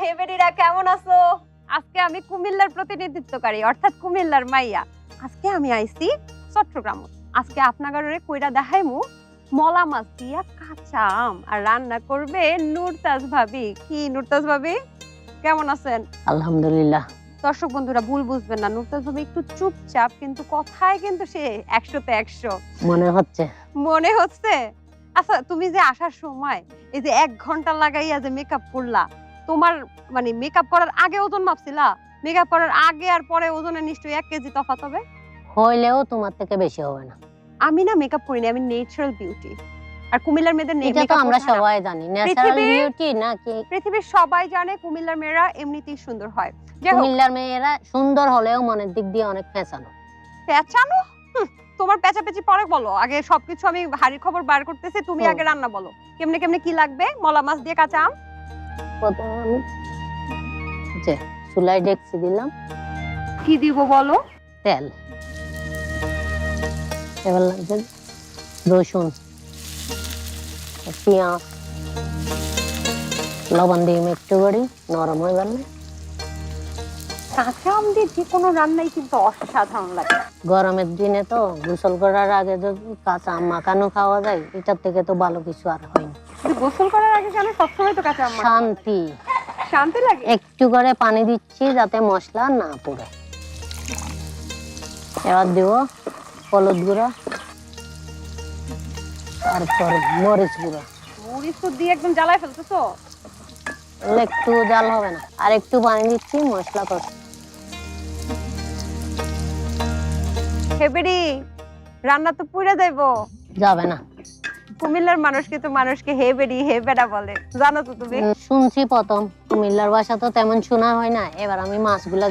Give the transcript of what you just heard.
হেবেরিরা কেমন আছো? আজকে আমি কুমিল্লার প্রতিনিধিত্বকারী অর্থাৎ কুমিল্লার মাইয়া। আজকে আমি আইছি চট্টগ্রাম। আজকে আপনাগরে কইরা দেখাইমু মলা মাছ দিয়া কাঁচা আম আর রান্না করবে নুরতাজ ভাবি। কি নুরতাজ ভাবি কেমন আছেন? আলহামদুলিল্লাহ। দর্শক বন্ধুরা ভুল বুঝবেন না, নুরতাজ ভাবি একটু চুপচাপ কিন্তু কথায় কিন্তু সে 100তে 100 মনে হচ্ছে। মনে হচ্ছে। আচ্ছা তুমি যে আসার সময় এই যে 1 ঘন্টা লাগাইয়া যে মেকআপ করলা, তোমার মানে মেকআপ করার আগে ওজন মাপছিলা? মেকআপ করার আগে আর পরে ওজনে নিশ্চয়ই 1 কেজি তফাৎ হবে। হইলেও তোমার থেকে বেশি হবে না। আমি না মেকআপ করি না, আমি ন্যাচারাল বিউটি। আর কুমিল্লার মেয়েদের এটা তো আমরা সবাই জানি, ন্যাচারাল বিউটি নাকি? পৃথিবীর সবাই জানে কুমিল্লার মেয়েরা এমনিতেই সুন্দর হয়। কুমিল্লার মেয়েরা সুন্দর হলেও মনের দিক দিয়ে অনেক ফ্যাশানো। পেঁচানো? তোমার পেঁচাপেচি পরে বলো, আগে সবকিছু আমি হাড়ির খবর বার করতেছি, তুমি আগে রান্না বলো। কেমনে কেমনে কি লাগবে? মলা মাছ দিয়ে কাঁচা আম। প্রথমে আমি যে চুলায় ডেকচি দিলাম, কি দিব বলো? তেল, এবার লাগবে রসুন, পেঁয়াজ, লবণ দিয়ে একটু করে নরম হয়ে গেলে কাঁচা আম দিয়ে যে কোনো রান্নাই কিন্তু অসাধারণ লাগে। গরমের দিনে তো গোসল করার আগে যদি কাঁচা আম মাখানো খাওয়া যায়, এটার থেকে তো ভালো কিছু আর হয় না। গোসল করার আগে কেন সবসময় তো কাঁচা আম মাখা? শান্তি শান্তি লাগে। একটু করে পানি দিচ্ছি যাতে মশলা না পড়ে। এবার দিব হলুদ গুঁড়া, তারপর মরিচ গুঁড়া। মরিচ তো দিয়ে একদম জ্বালায় ফেলতেছো। একটু জাল হবে না, আর একটু পানি দিচ্ছি মশলা কষে। হেবেরি রান্না তো পুড়ে যাইবো। যাবে না। কুমিল্লার মানুষ কিন্তু মানুষকে হেবেরি হেবেডা বলে, জানো তো তুমি? শুনছি প্রথম, কুমিল্লার ভাষা তো তেমন শোনা হয় না। এবার আমি মাছগুলা